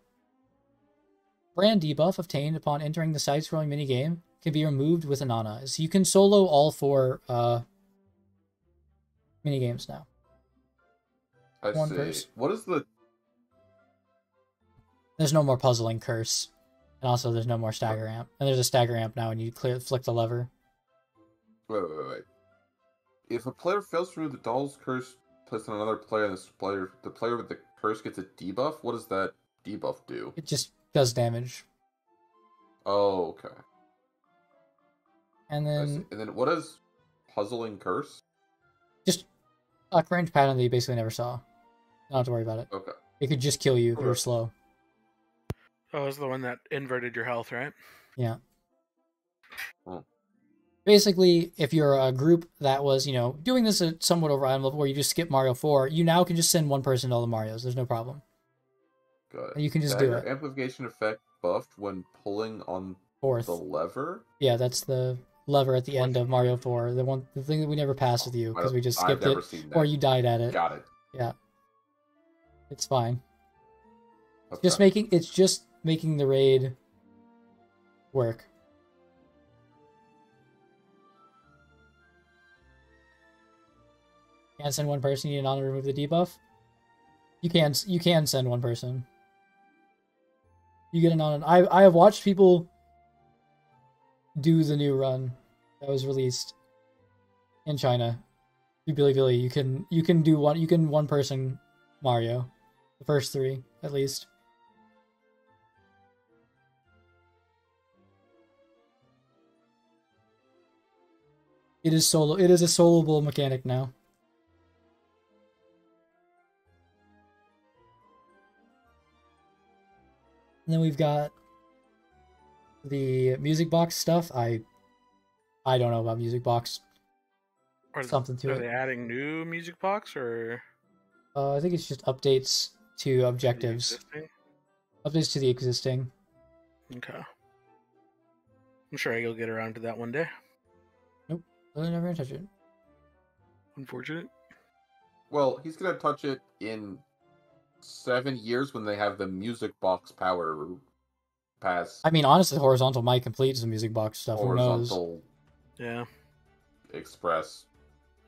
[SPEAKER 1] Brand debuff obtained upon entering the side-scrolling minigame can be removed with Inanna. So you can solo all 4 minigames now.
[SPEAKER 3] I see. Curse. What is the...
[SPEAKER 1] There's no more puzzling curse. And also there's no more stagger amp. And there's a stagger amp now and you flick the lever.
[SPEAKER 3] Wait. If a player fails to remove the doll's curse placed on another player, and the player with the curse gets a debuff, what does that debuff do?
[SPEAKER 1] It just does damage.
[SPEAKER 3] Oh, okay.
[SPEAKER 1] And then
[SPEAKER 3] what is puzzling curse?
[SPEAKER 1] Just a range pattern that you basically never saw. Don't have to worry about it.
[SPEAKER 3] Okay.
[SPEAKER 1] It could just kill you if you're slow.
[SPEAKER 2] Oh, it's the one that inverted your health, right?
[SPEAKER 1] Yeah.
[SPEAKER 3] Oh.
[SPEAKER 1] Basically, if you're a group that was, doing this at somewhat over item level where you just skip Mario 4, you now can just send one person to all the Marios. There's no problem.
[SPEAKER 3] Got it.
[SPEAKER 1] And you can just do it.
[SPEAKER 3] Amplification effect buffed when pulling on the lever?
[SPEAKER 1] Yeah, that's the lever at the end of Mario 4. The thing that we never passed with you because we just skipped it or you died at it.
[SPEAKER 3] Got it.
[SPEAKER 1] Yeah. It's fine.
[SPEAKER 3] Okay.
[SPEAKER 1] It's just making the raid work. Can't send one person, you need to remove the debuff. You can send one person. You get an on. I have watched people do the new run that was released in China. Billy, you can do one person Mario. The first 3, at least. It is a soloable mechanic now. And then we've got the music box stuff. I don't know about music box. Something to it.
[SPEAKER 2] Are they adding new music box or?
[SPEAKER 1] I think it's just updates to objectives. Updates to the existing.
[SPEAKER 2] Okay. I'm sure you'll get around to that one day.
[SPEAKER 1] Nope. Really never gonna touch it.
[SPEAKER 2] Unfortunate.
[SPEAKER 3] Well, he's gonna touch it in 7 years when they have the music box power pass.
[SPEAKER 1] I mean, honestly, horizontal might complete some music box stuff.
[SPEAKER 3] Horizontal.
[SPEAKER 2] Who knows? Yeah.
[SPEAKER 3] Express.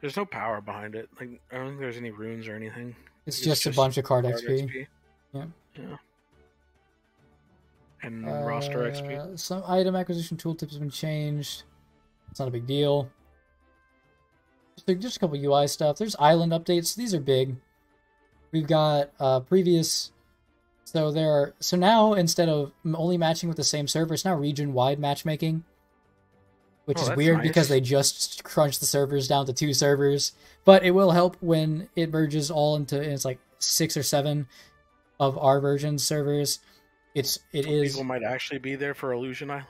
[SPEAKER 2] There's no power behind it. Like, I don't think there's any runes or anything.
[SPEAKER 1] It's just a bunch of card XP. Yeah.
[SPEAKER 2] And roster XP.
[SPEAKER 1] Some item acquisition tooltips have been changed. It's not a big deal. Just a couple UI stuff. There's island updates. These are big. We've got previous. So now instead of only matching with the same server, it's now region-wide matchmaking. Which is weird because they just crunched the servers down to 2 servers. But it will help when it merges all into, it's like 6 or 7 of our version servers.
[SPEAKER 2] People might actually be there for Illusion Island.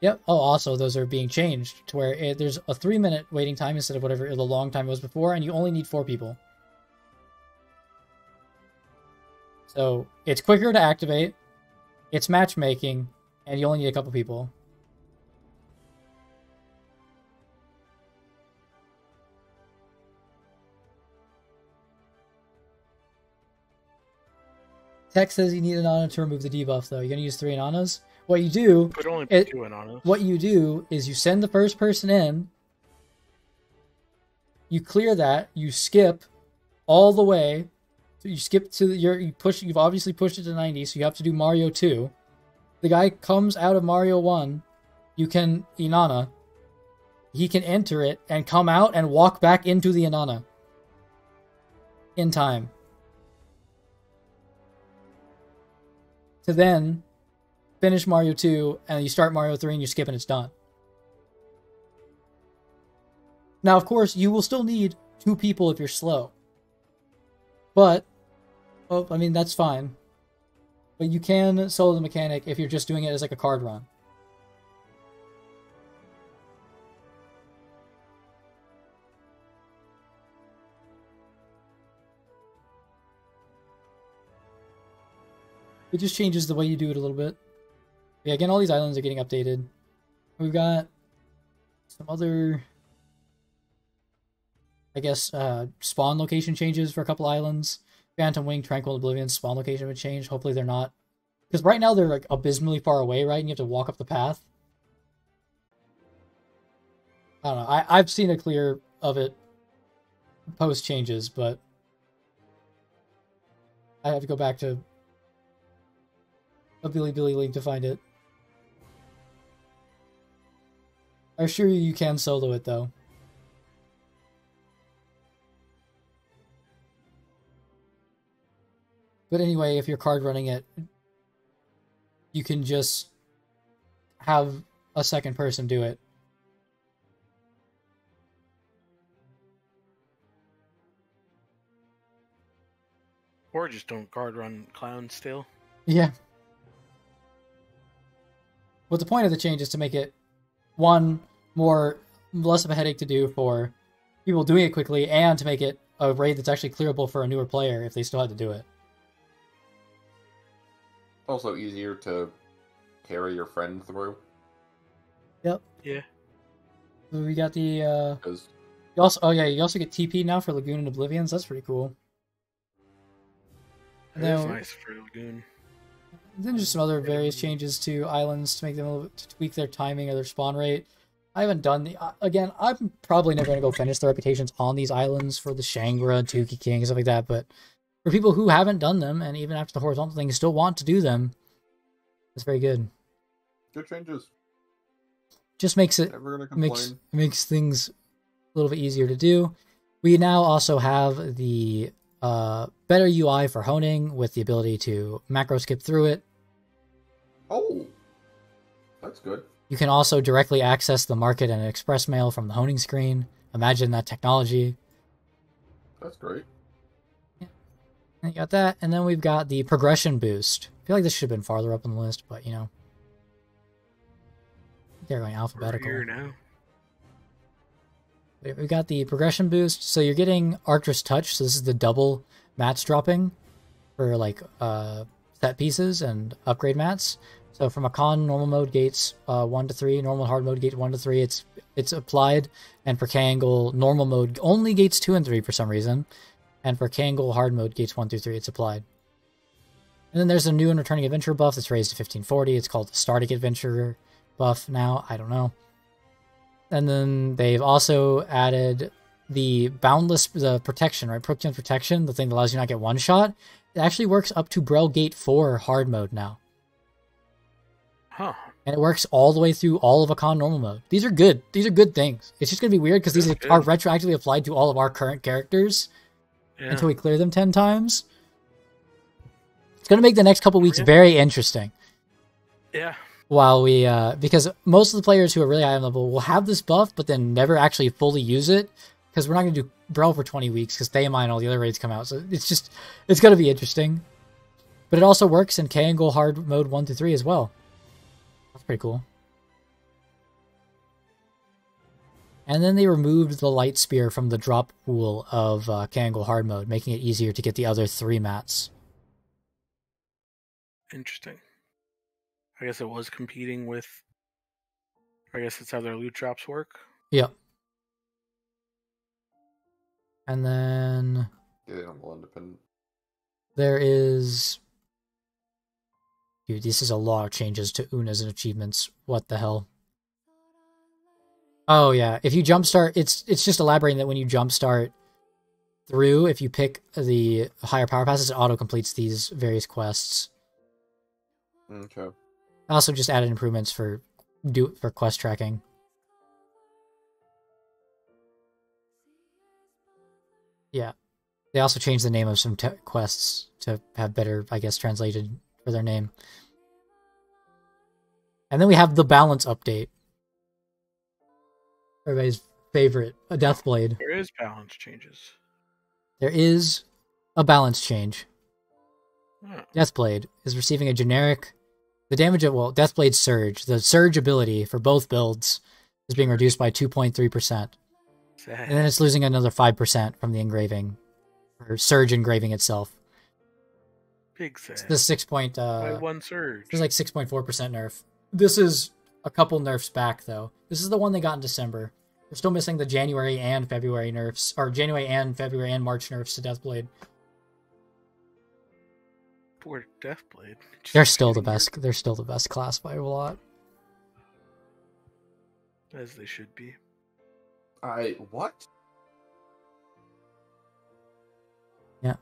[SPEAKER 1] Yep. Oh, also those are being changed to where there's a 3-minute waiting time instead of whatever the long time was before, and you only need 4 people. So it's quicker to activate, it's matchmaking, and you only need a couple people. Tech says you need an Inanna to remove the debuff, though. You're going to use 3 Inannas? What you do...
[SPEAKER 2] But only 2 Inannas.
[SPEAKER 1] What you do is you send the first person in, you clear that, you skip all the way, so you skip to you've obviously pushed it to 90, so you have to do Mario 2. The guy comes out of Mario 1, you can Inanna, he can enter it and come out and walk back into the Inanna. In time. To then finish Mario 2, and you start Mario 3 and you skip and it's done. Now, of course, you will still need 2 people if you're slow. But Well, I mean, that's fine. But you can solo the mechanic if you're just doing it as like a card run. It just changes the way you do it a little bit. Yeah, again, all these islands are getting updated. We've got some other, I guess, spawn location changes for a couple islands. Phantom Wing, Tranquil Oblivion spawn location would change. Hopefully they're not. Because right now they're like abysmally far away, right? And you have to walk up the path. I don't know. I've seen a clear of it post changes, but I have to go back to a Billy link to find it. I assure you, you can solo it though. But anyway, if you're card running it, you can just have a second person do it.
[SPEAKER 2] Or just don't card run clowns still.
[SPEAKER 1] Yeah. But the point of the change is to make it, one, less of a headache to do for people doing it quickly, and to make it a raid that's actually clearable for a newer player if they still had to do it.
[SPEAKER 3] Also easier to carry your friend through.
[SPEAKER 1] Yep.
[SPEAKER 2] Yeah.
[SPEAKER 1] So we got the
[SPEAKER 3] Because
[SPEAKER 1] you also get TP now for Lagoon and Oblivions. That's pretty cool.
[SPEAKER 2] That's nice for Lagoon.
[SPEAKER 1] Then just some other various changes to islands to make them a little bit, to tweak their timing or their spawn rate. I haven't done the again. I'm probably never gonna go finish the reputations on these islands for the Shangri, Tukey King, and stuff like that. But for people who haven't done them, and even after the horizontal thing, still want to do them, it's very good.
[SPEAKER 3] good changes.
[SPEAKER 1] Just makes it
[SPEAKER 3] Never gonna complain.
[SPEAKER 1] makes things a little bit easier to do. We now also have the better UI for honing with the ability to macro skip through it.
[SPEAKER 3] Oh, that's good.
[SPEAKER 1] You can also directly access the market and express mail from the honing screen. Imagine that technology.
[SPEAKER 3] That's great.
[SPEAKER 1] Yeah. And you got that, and then we've got the progression boost. I feel like this should have been farther up on the list, but you know. They're going alphabetical.
[SPEAKER 2] We're here now.
[SPEAKER 1] We got the progression boost, so you're getting Arcturus Touch, so this is the double mats dropping for like set pieces and upgrade mats. So from a con normal mode gates 1 to 3, normal hard mode gate 1 to 3, it's applied, and for K-angle normal mode only gates 2 and 3 for some reason, and for K-angle hard mode gates 1 through 3 it's applied. And then there's a new and returning adventure buff that's raised to 1540. It's called the Starting Adventure buff now. I don't know. And then they've also added the protection, right? Protection protection, the thing that allows you not get one shot. It actually works up to Brel Gate 4 hard mode now.
[SPEAKER 2] Huh.
[SPEAKER 1] And it works all the way through all of Akan normal mode. These are good. These are good things. It's just going to be weird because these are retroactively applied to all of our current characters until we clear them 10 times. It's going to make the next couple weeks very interesting.
[SPEAKER 2] Yeah.
[SPEAKER 1] While we, because most of the players who are really high level will have this buff, but then never actually fully use it, because we're not going to do Brawl for 20 weeks, because Theomai and all the other raids come out, so it's going to be interesting. But it also works in K-angle hard mode 1 through 3 as well. That's pretty cool. And then they removed the light spear from the drop pool of K-angle hard mode, making it easier to get the other 3 mats.
[SPEAKER 2] Interesting. I guess it was competing with... I guess it's how their loot drops work.
[SPEAKER 1] Yep. And then...
[SPEAKER 3] Yeah, they don't go independent.
[SPEAKER 1] There is... Dude, this is a lot of changes to Unas and achievements. What the hell? Oh, yeah. If you jumpstart... It's just elaborating that when you jumpstart through, if you pick the higher power passes, it auto-completes these various quests.
[SPEAKER 3] Okay.
[SPEAKER 1] Also just added improvements for quest tracking. Yeah. They also changed the name of some quests to have better, I guess, translated for their name. And then we have the balance update. Everybody's favorite, a Deathblade.
[SPEAKER 2] There is balance changes.
[SPEAKER 1] There is a balance change. Deathblade is receiving a generic... The damage of, well, Deathblade Surge. The Surge ability for both builds is being reduced by 2.3%. And then it's losing another 5% from the engraving. Or Surge engraving itself.
[SPEAKER 2] Big sad.
[SPEAKER 1] It's the 6 point...
[SPEAKER 2] By one Surge.
[SPEAKER 1] It's like 6.4% nerf. This is a couple nerfs back, though. This is the one they got in December. We're still missing the January and February nerfs. Or January and February and March nerfs to Deathblade.
[SPEAKER 2] Poor Deathblade.
[SPEAKER 1] They're still the best. They're still the best class by a lot.
[SPEAKER 2] As they should be.
[SPEAKER 3] What?
[SPEAKER 1] Yeah.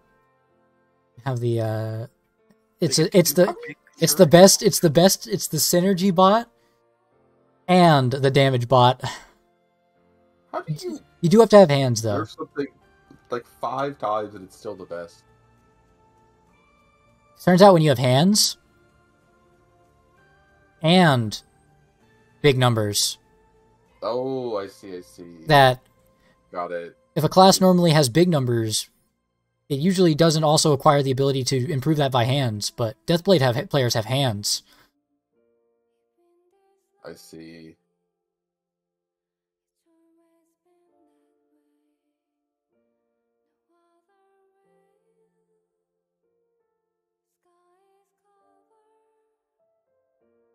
[SPEAKER 1] Have the it's the best. It's the best. It's the synergy bot and the damage bot.
[SPEAKER 3] How do
[SPEAKER 1] you do have to have hands though.
[SPEAKER 3] There's something like 5 times and it's still the best.
[SPEAKER 1] Turns out when you have hands and big numbers.
[SPEAKER 3] Oh, I see.
[SPEAKER 1] That
[SPEAKER 3] got it.
[SPEAKER 1] If a class normally has big numbers, it usually doesn't also acquire the ability to improve that by hands, but Deathblade players have hands.
[SPEAKER 3] I see.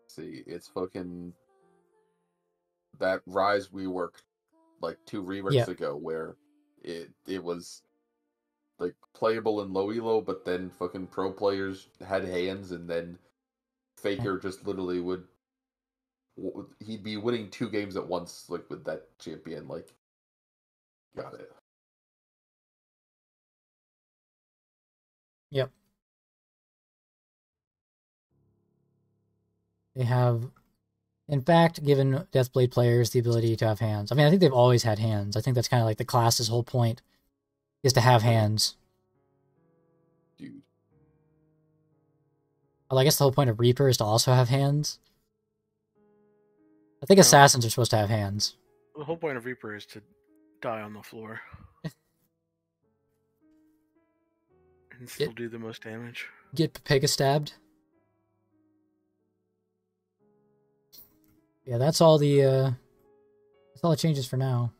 [SPEAKER 3] See, it's fucking that Rise rework like 2 reworks ago where it was like playable in low elo, but then fucking pro players had hands, and then Faker just literally he'd be winning 2 games at once, like with that champion. Like, got it.
[SPEAKER 1] Yep. They have, in fact, given Deathblade players the ability to have hands. I mean, I think they've always had hands. I think that's kind of like the class's whole point, is to have hands.
[SPEAKER 3] Dude.
[SPEAKER 1] Well, I guess the whole point of Reaper is to also have hands. I think Assassins are supposed to have hands.
[SPEAKER 2] The whole point of Reaper is to die on the floor. And still do the most damage.
[SPEAKER 1] Get Pega stabbed. Yeah, that's all the changes for now.